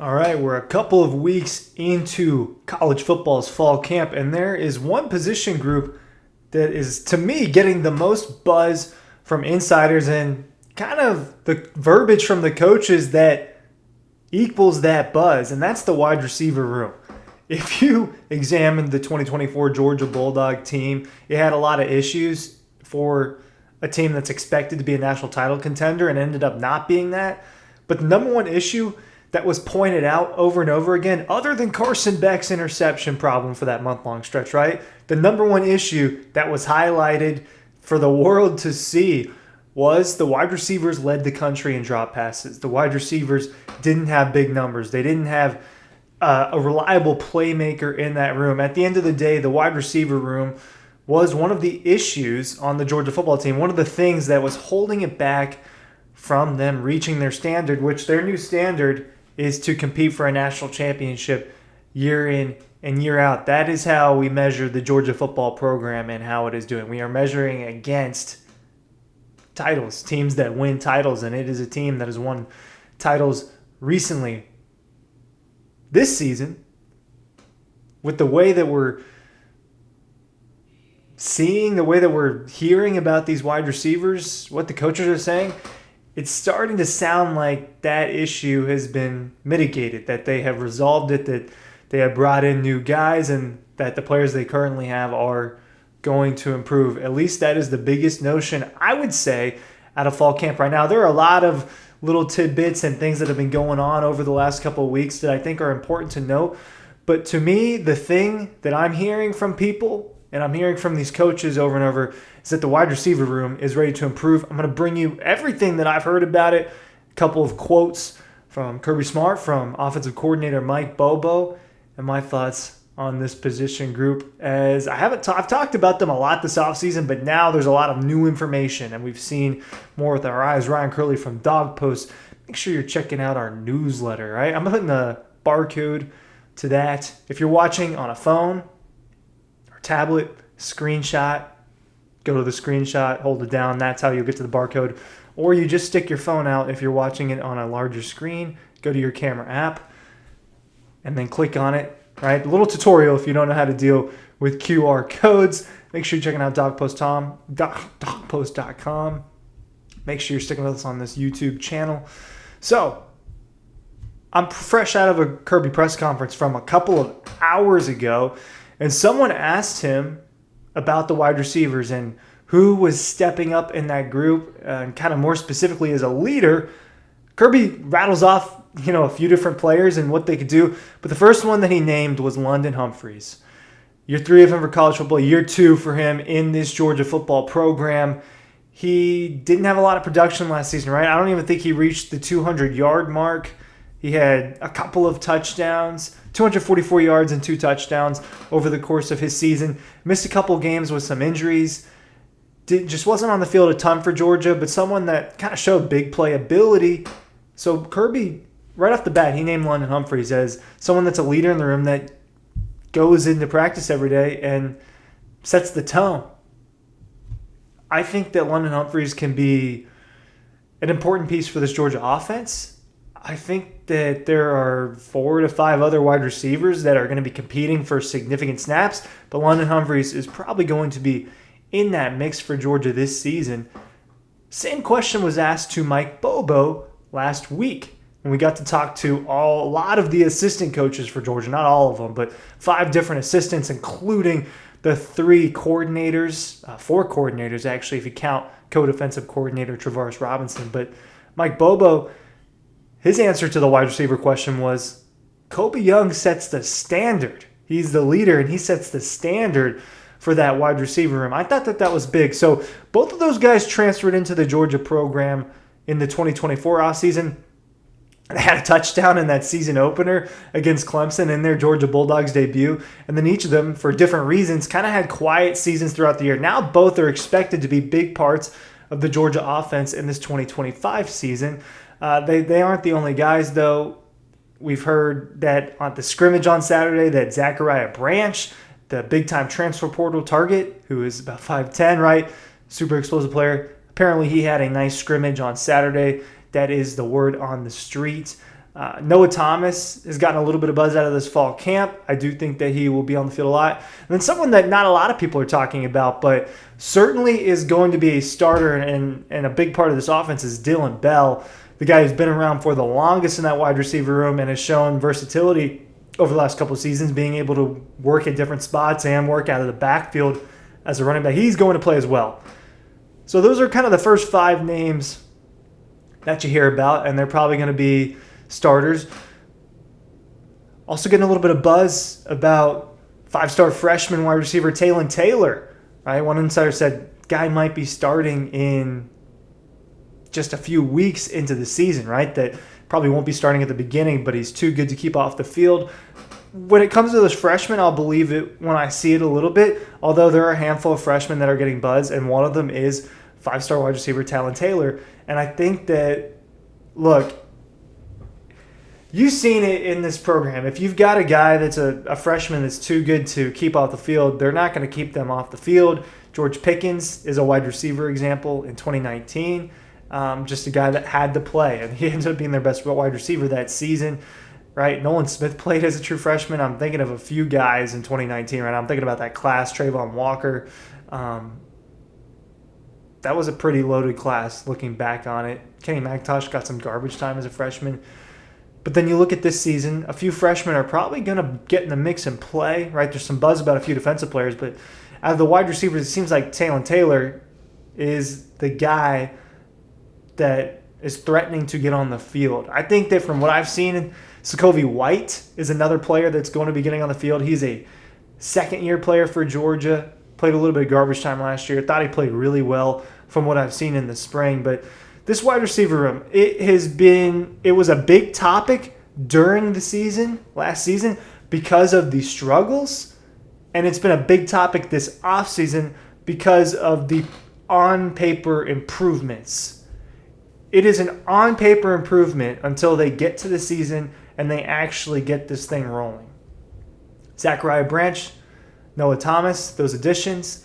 All right, we're a couple of weeks into college football's fall camp, and there is one position group that is, to me, getting the most buzz from insiders and kind of the verbiage from the coaches that equals that buzz, and that's the wide receiver room. If you examined the 2024 Georgia Bulldog team, it had a lot of issues for a team that's expected to be a national title contender and ended up not being that. But the number one issue that was pointed out over and over again, other than Carson Beck's interception problem for that month-long stretch, right? The number one issue that was highlighted for the world to see was the wide receivers led the country in drop passes. The wide receivers didn't have big numbers. They didn't have a reliable playmaker in that room. At the end of the day, the wide receiver room was one of the issues on the Georgia football team, one of the things that was holding it back from them reaching their standard, which their new standard is to compete for a national championship year in and year out. That is how we measure the Georgia football program and how it is doing. We are measuring against titles, teams that win titles, and it is a team that has won titles recently. This season, with the way that we're seeing, the way that we're hearing about these wide receivers, what the coaches are saying, it's starting to sound like that issue has been mitigated, that they have resolved it, that they have brought in new guys, and that the players they currently have are going to improve. At least that is the biggest notion, I would say, out of fall camp right now. There are a lot of little tidbits and things that have been going on over the last couple of weeks that I think are important to note. But to me, the thing that I'm hearing from people, and I'm hearing from these coaches over and over, is that the wide receiver room is ready to improve. I'm going to bring you everything that I've heard about it. A couple of quotes from Kirby Smart, from offensive coordinator Mike Bobo, and my thoughts on this position group. As I've talked about them a lot this offseason, but now there's a lot of new information, and we've seen more with our eyes. Ryan Curley from Dawg Post. Make sure you're checking out our newsletter, right? I'm putting the barcode to that. If you're watching on a phone or tablet, screenshot, go to the screenshot, hold it down. That's how you'll get to the barcode. Or you just stick your phone out if you're watching it on a larger screen. Go to your camera app and then click on it. Right, a little tutorial if you don't know how to deal with QR codes. Make sure you're checking out dogpost.com. Make sure you're sticking with us on this YouTube channel. So, I'm fresh out of a Kirby press conference from a couple of hours ago, and someone asked him about the wide receivers and who was stepping up in that group, and kind of more specifically as a leader. Kirby rattles off a few different players and what they could do. But the first one that he named was London Humphreys. Year 3 of him for college football, year 2 for him in this Georgia football program. He didn't have a lot of production last season, right? I don't even think he reached the 200-yard mark. He had a couple of touchdowns, 244 yards and 2 touchdowns over the course of his season. Missed a couple games with some injuries. Just wasn't on the field a ton for Georgia, but someone that kind of showed big playability. So Kirby, right off the bat, he named London Humphreys as someone that's a leader in the room that goes into practice every day and sets the tone. I think that London Humphreys can be an important piece for this Georgia offense. I think that there are 4 to 5 other wide receivers that are going to be competing for significant snaps, but London Humphreys is probably going to be in that mix for Georgia this season. Same question was asked to Mike Bobo last week when we got to talk to a lot of the assistant coaches for Georgia, not all of them, but 5 different assistants, including the 4 coordinators actually, if you count co-defensive coordinator Travaris Robinson. But Mike Bobo, his answer to the wide receiver question was, Kobe Young sets the standard. He's the leader, and he sets the standard for that wide receiver room. I thought that was big. So both of those guys transferred into the Georgia program in the 2024 offseason. They had a touchdown in that season opener against Clemson in their Georgia Bulldogs debut. And then each of them, for different reasons, kind of had quiet seasons throughout the year. Now both are expected to be big parts of the Georgia offense in this 2025 season. They aren't the only guys, though. We've heard that on the scrimmage on Saturday that Zachariah Branch, the big-time transfer portal target, who is about 5'10", right? Super explosive player. Apparently he had a nice scrimmage on Saturday. That is the word on the street. Noah Thomas has gotten a little bit of buzz out of this fall camp. I do think that he will be on the field a lot. And then someone that not a lot of people are talking about, but certainly is going to be a starter and a big part of this offense is Dillon Bell, the guy who's been around for the longest in that wide receiver room and has shown versatility over the last couple of seasons, being able to work at different spots and work out of the backfield as a running back. He's going to play as well. So those are kind of the first 5 names that you hear about, and they're probably going to be starters. Also getting a little bit of buzz about 5-star freshman wide receiver Taylor Taylor. Right? One insider said guy might be starting in just a few weeks into the season, right? That probably won't be starting at the beginning, but he's too good to keep off the field. When it comes to those freshmen, I'll believe it when I see it a little bit, although there are a handful of freshmen that are getting buzz, and one of them is 5-star wide receiver Taylor Taylor. And I think that, look, you've seen it in this program. If you've got a guy that's a freshman that's too good to keep off the field, they're not going to keep them off the field. George Pickens is a wide receiver example in 2019. Just a guy that had to play, and he ended up being their best wide receiver that season. Right? Nolan Smith played as a true freshman. I'm thinking of a few guys in 2019. Right? I'm thinking about that class, Trayvon Walker. That was a pretty loaded class looking back on it. Kenny McIntosh got some garbage time as a freshman. But then you look at this season, a few freshmen are probably going to get in the mix and play, right? There's some buzz about a few defensive players, but out of the wide receivers, it seems like Taylor Taylor is the guy that is threatening to get on the field. I think that from what I've seen, Sokovie White is another player that's going to be getting on the field. He's a second-year player for Georgia, played a little bit of garbage time last year. Thought he played really well from what I've seen in the spring, but this wide receiver room, it was a big topic during the season, last season, because of the struggles, and it's been a big topic this offseason because of the on-paper improvements. It is an on-paper improvement until they get to the season and they actually get this thing rolling. Zachariah Branch, Noah Thomas, those additions.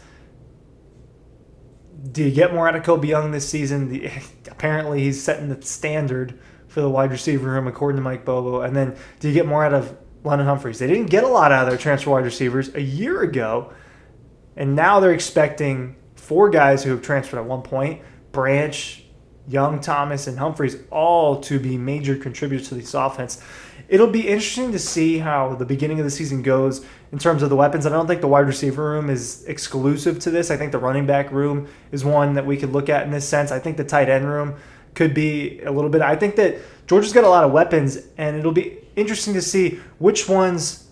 Do you get more out of Kobe Young this season? Apparently he's setting the standard for the wide receiver room, according to Mike Bobo. And then do you get more out of London Humphreys? They didn't get a lot out of their transfer wide receivers a year ago, and now they're expecting 4 guys who have transferred at one point, Branch, Young, Thomas, and Humphreys, all to be major contributors to this offense. It'll be interesting to see how the beginning of the season goes in terms of the weapons. I don't think the wide receiver room is exclusive to this. I think the running back room is one that we could look at in this sense. I think the tight end room could be a little bit. I think that Georgia's got a lot of weapons, and it'll be interesting to see which ones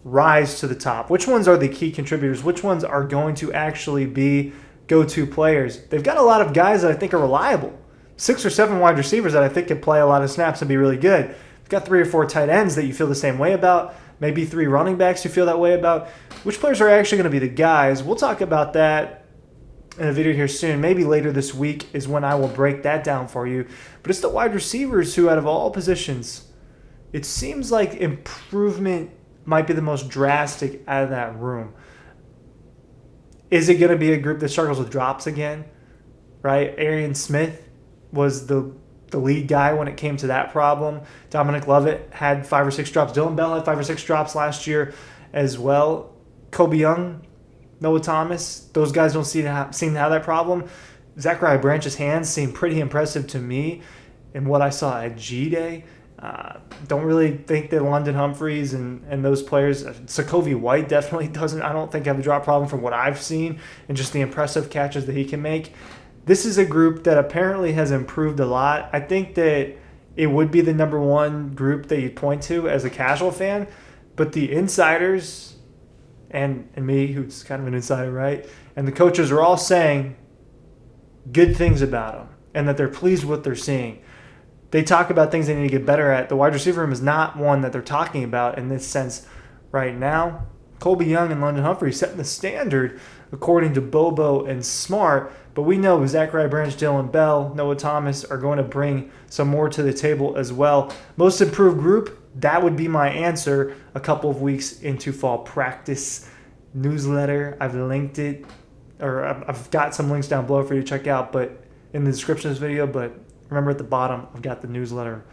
rise to the top. Which ones are the key contributors? Which ones are going to actually be go-to players? They've got a lot of guys that I think are reliable. 6 or 7 wide receivers that I think can play a lot of snaps and be really good. You've got 3 or 4 tight ends that you feel the same way about. Maybe 3 running backs you feel that way about. Which players are actually going to be the guys? We'll talk about that in a video here soon. Maybe later this week is when I will break that down for you. But it's the wide receivers who, out of all positions, it seems like improvement might be the most drastic out of that room. Is it going to be a group that struggles with drops again? Right? Arian Smith was the lead guy when it came to that problem. Dominic Lovett had 5 or 6 drops. Dillon Bell had 5 or 6 drops last year as well. Kobe Young, Noah Thomas, those guys don't seem to have that problem. Zachariah Branch's hands seem pretty impressive to me in what I saw at G-Day. Don't really think that London Humphreys and those players, Sokovie White definitely doesn't, I don't think have a drop problem from what I've seen and just the impressive catches that he can make. This is a group that apparently has improved a lot. I think that it would be the number one group that you'd point to as a casual fan, but the insiders and me, who's kind of an insider, right, and the coaches are all saying good things about them and that they're pleased with what they're seeing. They talk about things they need to get better at. The wide receiver room is not one that they're talking about in this sense right now. Colby Young and London Humphreys setting the standard according to Bobo and Smart, but we know Zachariah Branch, Dillon Bell, Noah Thomas are going to bring some more to the table as well. Most improved group, that would be my answer a couple of weeks into fall practice newsletter. I've linked it, or I've got some links down below for you to check out, but in the description of this video, but remember at the bottom, I've got the newsletter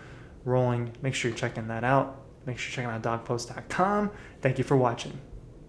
rolling. Make sure you're checking that out. Make sure you're checking out dogpost.com. Thank you for watching.